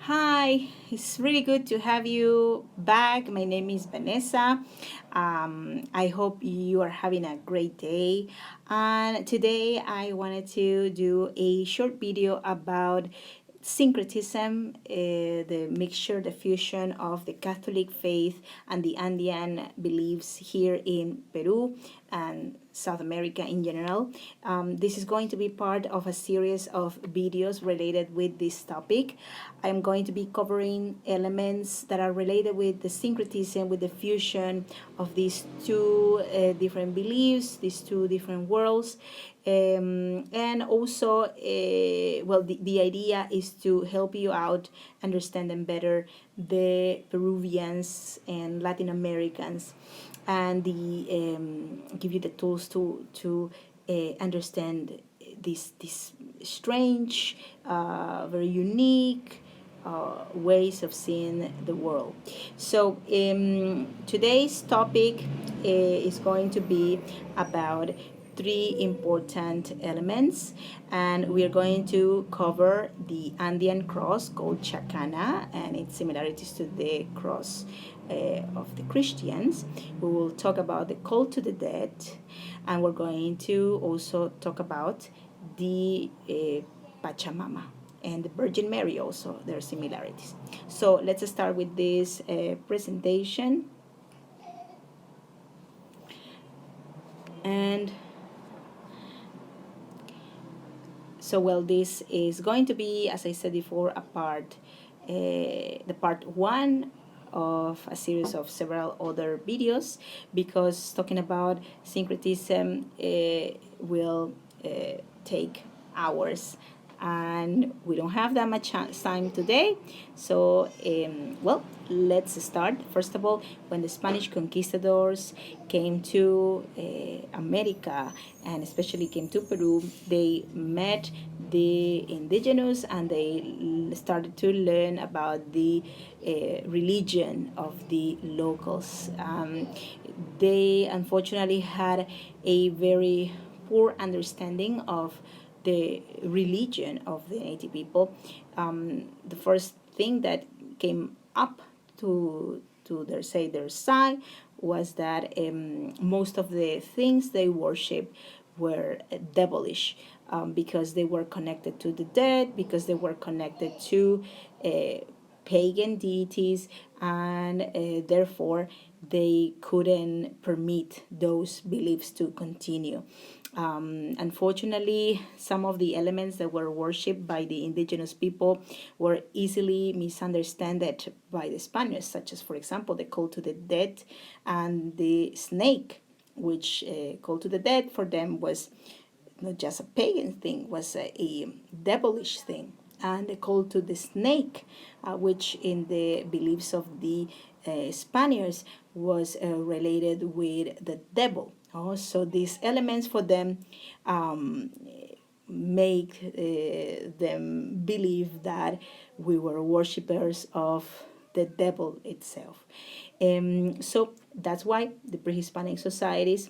Hi, it's really good to have you back. My name is Vanessa. I hope you are having a great day. And today I wanted to do a short video about syncretism, the mixture, the fusion of the Catholic faith and the Andean beliefs here in Peru and South America in general. This is going to be part of a series of videos related with this topic. I'm going to be covering elements that are related with the syncretism, with the fusion of these two different beliefs, these two different worlds. And also, the idea is to help you out understand them better, the Peruvians and Latin Americans, and give you the tools to understand this strange, very unique ways of seeing the world. So today's topic is going to be about three important elements, and we are going to cover the Andean cross called Chacana and its similarities to the cross of the Christians. We will talk about the call to the dead, and we're going to also talk about the Pachamama and the Virgin Mary, also their similarities. So let's start with this presentation. And so, this is going to be, as I said before, the part one of a series of several other videos, because talking about syncretism will take hours, and we don't have that much time today. So, let's start. First of all, when the Spanish conquistadors came to America, and especially came to Peru, they met the indigenous, and they started to learn about the religion of the locals. They unfortunately had a very poor understanding of the religion of the native people. The first thing that came up to their side was that most of the things they worship were devilish, because they were connected to the dead, because they were connected to pagan deities, and therefore they couldn't permit those beliefs to continue. Unfortunately, some of the elements that were worshipped by the indigenous people were easily misunderstood by the Spaniards, such as, for example, the call to the dead and the snake, which call to the dead for them was not just a pagan thing, was a devilish thing. And the call to the snake, which in the beliefs of the Spaniards was related with the devil. So these elements for them make them believe that we were worshippers of the devil itself. So that's why the pre-Hispanic societies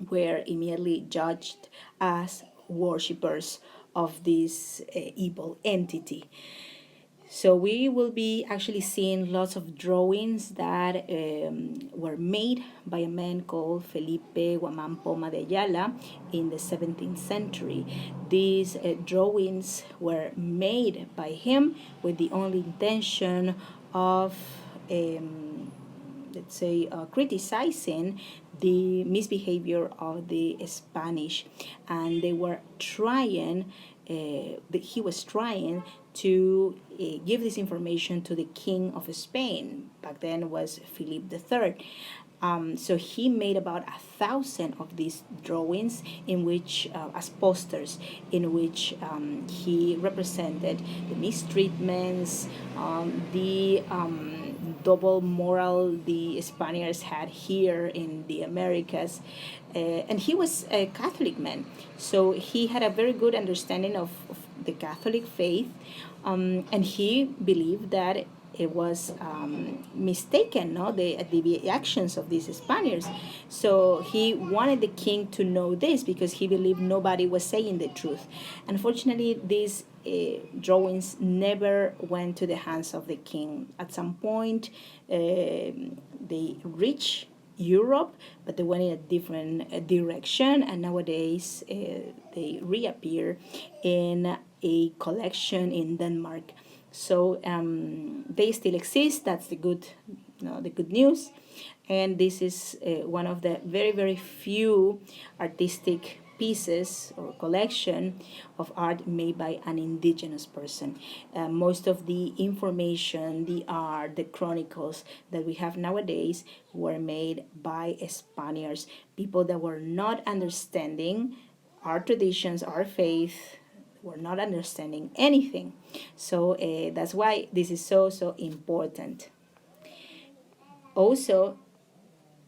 were immediately judged as worshippers of this evil entity. So we will be actually seeing lots of drawings that were made by a man called Felipe Guamán Poma de Ayala in the 17th century. These drawings were made by him with the only intention of criticizing the misbehavior of the Spanish, and they were trying. He was trying to give this information to the King of Spain. Back then was Philip III. So he made about 1,000 of these drawings, in which, as posters, in which he represented the mistreatments, the double moral the Spaniards had here in the Americas. And he was a Catholic man, so he had a very good understanding of the Catholic faith, and he believed that it was mistaken, no, the actions of these Spaniards. So he wanted the king to know this, because he believed nobody was saying the truth. Unfortunately, these drawings never went to the hands of the king. At some point, they reached Europe, but they went in a different direction, and nowadays they reappear in a collection in Denmark. So they still exist. That's the good, the good news. And this is one of the very, very few artistic pieces or collection of art made by an indigenous person. Most of the information, the art, the chronicles that we have nowadays were made by Spaniards, people that were not understanding our traditions, our faith, were not understanding anything. So that's why this is so, so important. Also,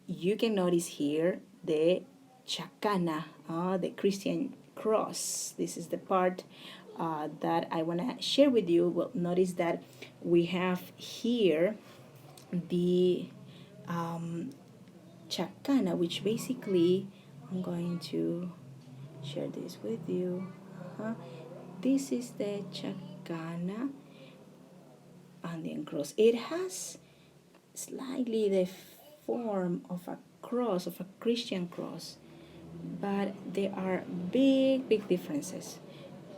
you can notice here the chacana, the Christian cross. This is the part that I want to share with you. Well, notice that we have here the chacana, which basically, I'm going to share this with you. This is the chacana Andean Cross. It has slightly the form of a cross, of a Christian cross, but there are big, big differences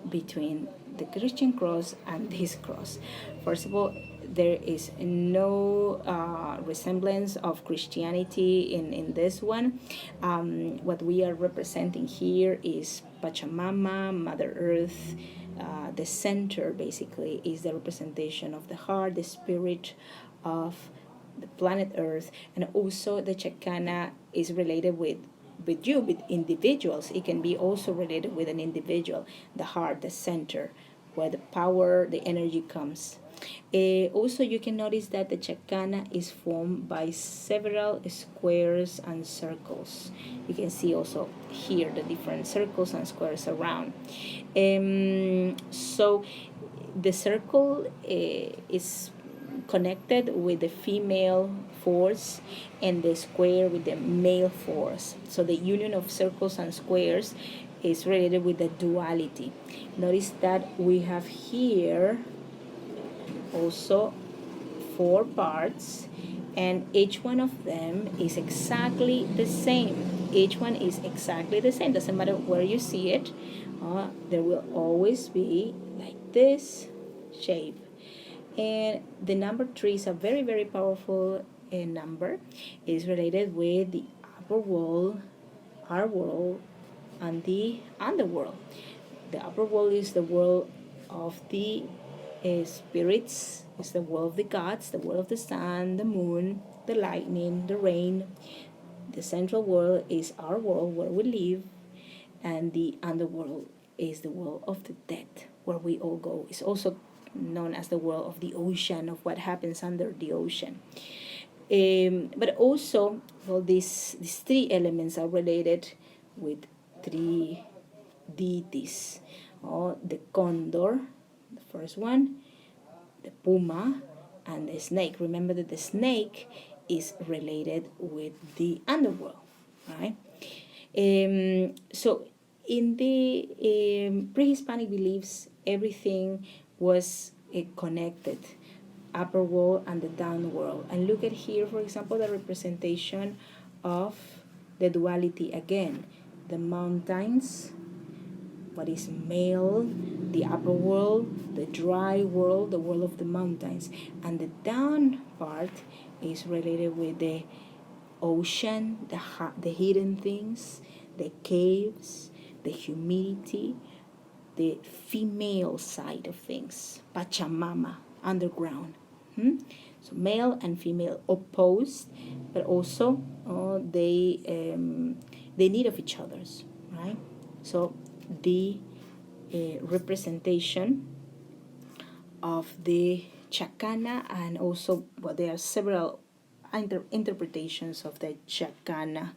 between the Christian cross and this cross. First of all, there is no resemblance of Christianity in this one. What we are representing here is Pachamama, Mother Earth. The center basically is the representation of the heart, the spirit of the planet Earth, and also the chacana is related with you, with individuals. It can be also related with an individual, the heart, the center, where the power, the energy comes. Also, you can notice that the chacana is formed by several squares and circles. You can see also here the different circles and squares around. So the circle is connected with the female force and the square with the male force. So the union of circles and squares is related with the duality. Notice that we have here also 4 parts, and each one of them is exactly the same. Each one is exactly the same. Doesn't matter where you see it. There will always be like this shape. And the number 3 is a very, very powerful number. It is related with the upper world, our world, and the underworld. The upper world is the world of the spirits, is the world of the gods, the world of the sun, the moon, the lightning, the rain. The central world is our world where we live, and the underworld is the world of the dead, where we all go. It's also known as the world of the ocean, of what happens under the ocean. But also, well, these 3 elements are related with 3 deities. The condor, the first one, the puma, and the snake. Remember that the snake is related with the underworld, right? So in the pre-Hispanic beliefs, everything was connected, upper world and the down world. And look at here, for example, the representation of the duality again. The mountains, what is male, the upper world, the dry world, the world of the mountains. And the down part is related with the ocean, the hidden things, the caves, the humidity, the female side of things, Pachamama, underground. So male and female opposed, but also they need of each other's, right? So the representation of the chacana, and also, well, there are several interpretations of the chacana.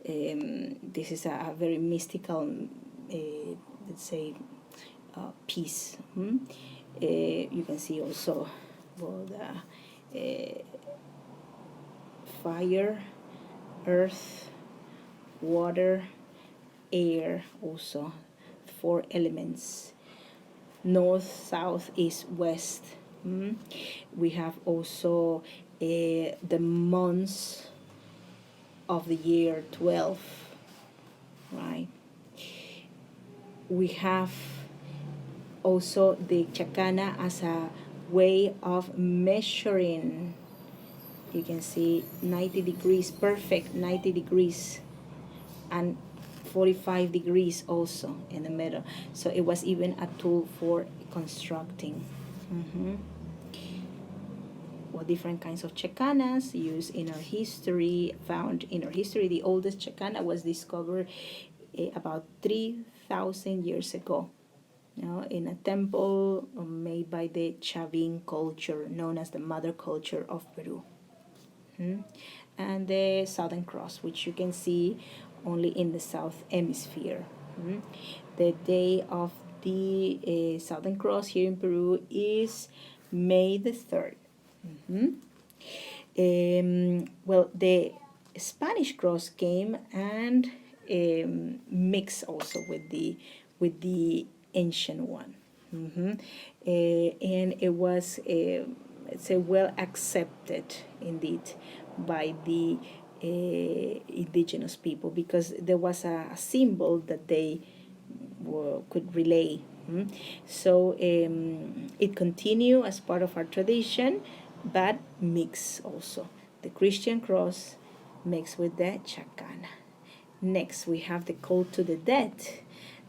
This is a very mystical, let's say, piece. You can see also, well, the fire, earth, water, air, also 4 elements. north, south, east, west. We have also the months of the year, 12, right? We have also the chacana as a way of measuring. You can see 90 degrees, perfect 90 degrees, and 45 degrees also in the middle. So it was even a tool for constructing. Well, different kinds of chacanas used in our history, found in our history. The oldest chacana was discovered about 3,000 years ago, in a temple made by the Chavin culture, known as the mother culture of Peru. And the Southern Cross, which you can see only in the South Hemisphere. The day of the Southern Cross here in Peru is May the 3rd. Well, the Spanish cross came and mixed also with the ancient one. And it was let's say well accepted indeed by the indigenous people, because there was a symbol that they could relay. So it continued as part of our tradition, but mix also the Christian cross mixed with the chacana. Next, we have the call to the dead.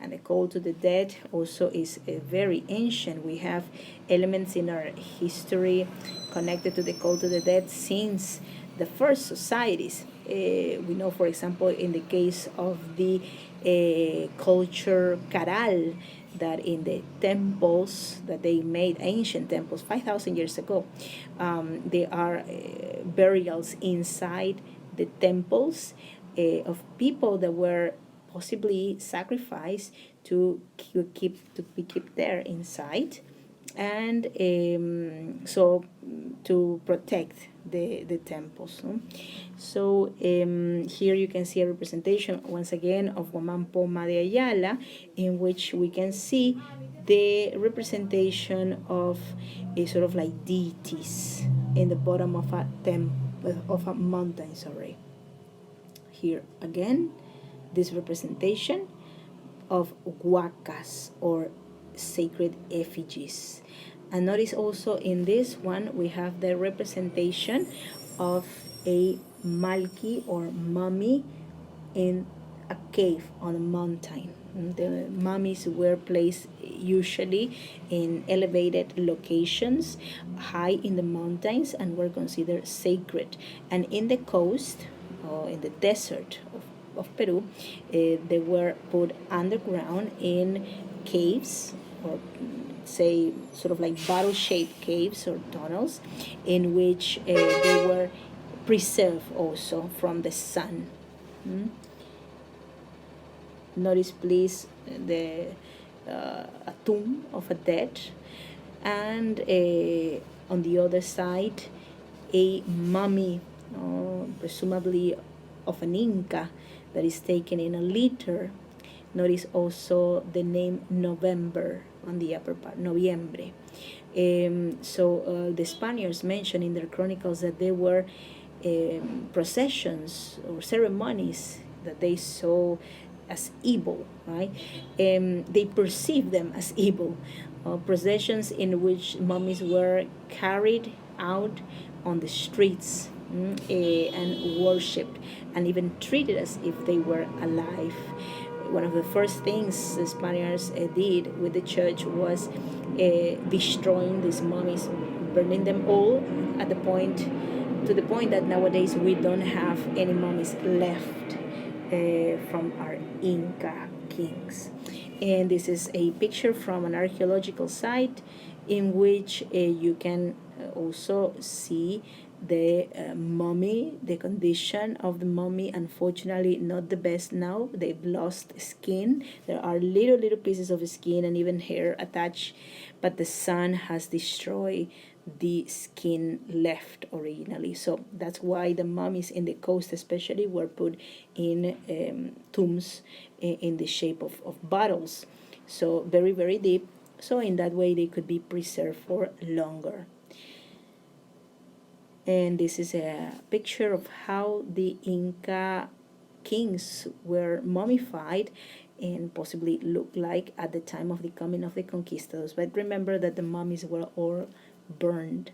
And the call to the dead also is very ancient. We have elements in our history connected to the call to the dead since the first societies. We know, for example, in the case of the culture Caral, that in the temples that they made, ancient temples, 5,000 years ago, there are burials inside the temples of people that were possibly sacrificed to be kept there inside, and so to protect the temples. So here you can see a representation once again of Guamán Poma de Ayala, in which we can see the representation of a sort of like deities in the bottom of a mountain. Sorry. Here again, this representation of huacas, or sacred effigies. And notice also in this one we have the representation of a malki or mummy in a cave on a mountain. The mummies were placed usually in elevated locations high in the mountains and were considered sacred. And in the coast, or in the desert of Peru, they were put underground in caves, or say sort of like bottle-shaped caves or tunnels, in which they were preserved also from the sun. Notice please the a tomb of a dead, and on the other side a mummy, presumably of an Inca, that is taken in a litter. Notice also the name November on the upper part, Noviembre. So the Spaniards mentioned in their chronicles that there were processions or ceremonies that they saw as evil, right? They perceived them as evil. Processions in which mummies were carried out on the streets, and worshipped, and even treated as if they were alive. One of the first things the Spaniards did with the church was destroying these mummies, burning them all to the point that nowadays we don't have any mummies left from our Inca kings. And this is a picture from an archaeological site in which you can also see the mummy, the condition of the mummy. Unfortunately, not the best now. They've lost skin. There are little pieces of skin and even hair attached, but the sun has destroyed the skin left originally. So that's why the mummies in the coast especially were put in tombs in the shape of bottles. So very, very deep, So in that way they could be preserved for longer. And this is a picture of how the Inca kings were mummified and possibly looked like at the time of the coming of the conquistadors. But remember that the mummies were all burned.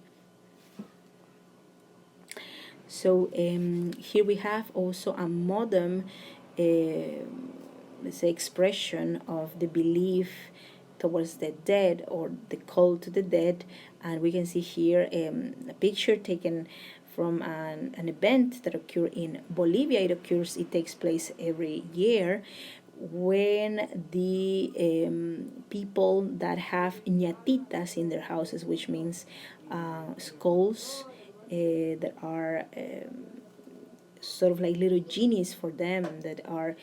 So here we have also a modern, let's say, expression of the belief towards the dead or the call to the dead. And we can see here a picture taken from an event that occurred in Bolivia. It takes place every year when the people that have ñatitas in their houses, which means skulls that are sort of like little genies for them, that are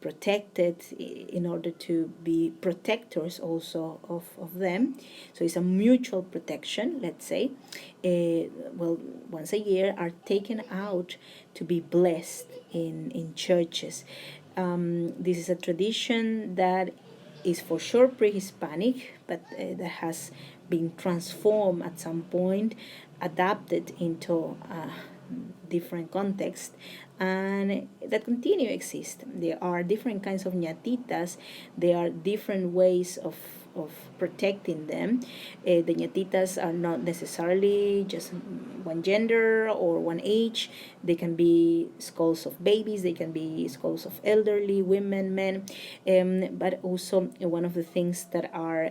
protected in order to be protectors also of them. So it's a mutual protection, let's say. Well, once a year are taken out to be blessed in churches. This is a tradition that is for sure pre-Hispanic, but that has been transformed at some point, adapted into different context, and that continue to exist. There are different kinds of ñatitas. There are different ways of protecting them. The ñatitas are not necessarily just one gender or one age. They can be skulls of babies, they can be skulls of elderly women, men. But also one of the things that are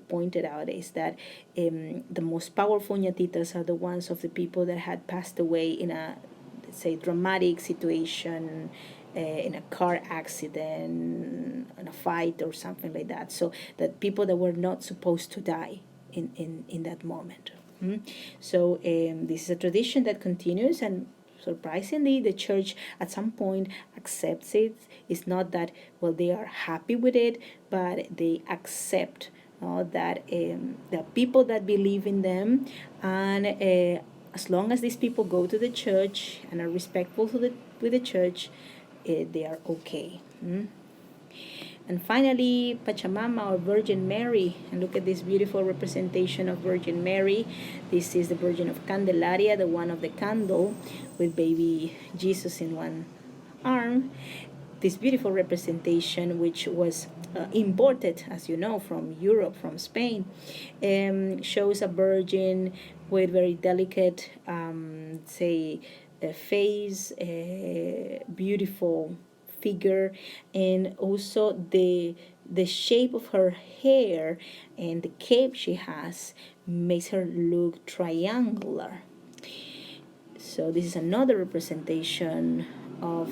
pointed out is that the most powerful ñatitas are the ones of the people that had passed away in a, let's say, dramatic situation, in a car accident, in a fight or something like that. So that people that were not supposed to die in that moment. So this is a tradition that continues, and surprisingly the church at some point accepts it. It's not that, well, they are happy with it, but they accept that the people that believe in them, and as long as these people go to the church and are respectful with the church, they are okay. And finally, Pachamama, or Virgin Mary. And look at this beautiful representation of Virgin Mary. This is the Virgin of Candelaria, the one of the candle, with baby Jesus in one arm. This beautiful representation, which was imported, as you know, from Europe, from Spain, shows a virgin with very delicate, say, face, beautiful figure, and also the shape of her hair and the cape she has makes her look triangular. So this is another representation of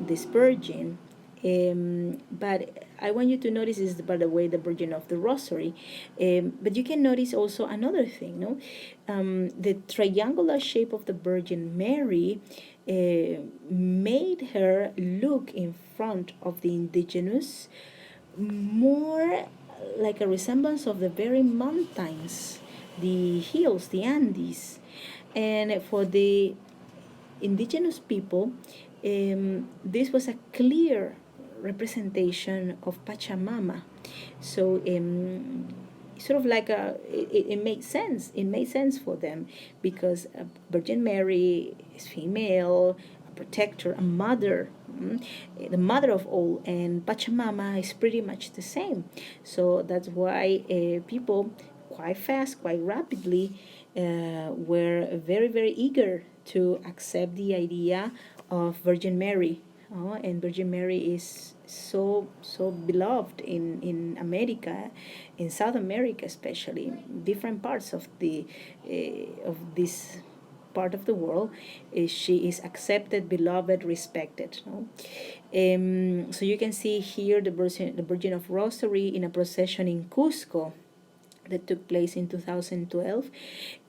this virgin. But I want you to notice this, by the way, the Virgin of the Rosary. But you can notice also another thing, no? The triangular shape of the Virgin Mary made her look in front of the indigenous more like a resemblance of the very mountains, the hills, the Andes. And for the indigenous people, this was a clear representation of Pachamama. So sort of like it made sense. It made sense for them because Virgin Mary is female, a protector, a mother, the mother of all, and Pachamama is pretty much the same. So that's why people quite fast, quite rapidly, were very, very eager to accept the idea of Virgin Mary. And Virgin Mary is so beloved in America, in South America especially, different parts of this part of the world. She is accepted, beloved, respected. So you can see here the Virgin of Rosary in a procession in Cusco that took place in 2012.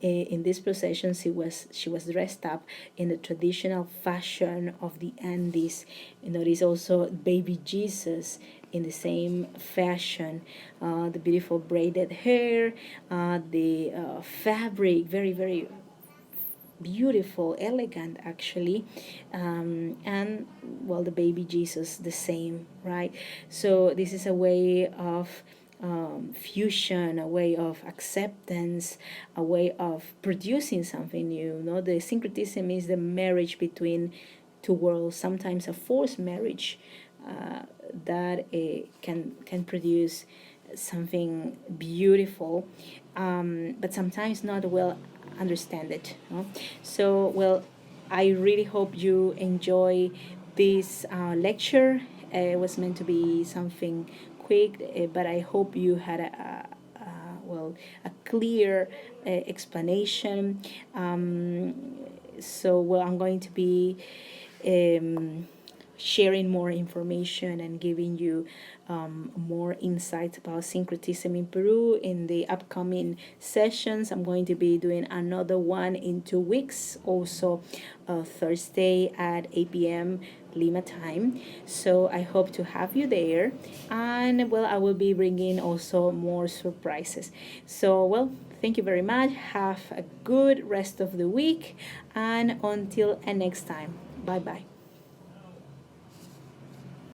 In this procession, she was dressed up in the traditional fashion of the Andes. There is also baby Jesus in the same fashion. The beautiful braided hair, the fabric, very, very beautiful, elegant actually, and well, the baby Jesus the same, right? So this is a way of fusion, a way of acceptance, a way of producing something new. No, the syncretism is the marriage between two worlds, sometimes a forced marriage that can produce something beautiful, but sometimes not well understand it. No? So, well, I really hope you enjoy this lecture. It was meant to be something quick, but I hope you had well, a clear explanation. So, well, I'm going to be um, sharing more information and giving you more insights about syncretism in Peru in the upcoming sessions. I'm going to be doing another one in 2 weeks, also Thursday at 8 p.m. Lima time. So I hope to have you there. And well, I will be bringing also more surprises. So, well, thank you very much. Have a good rest of the week. And until next time, bye bye.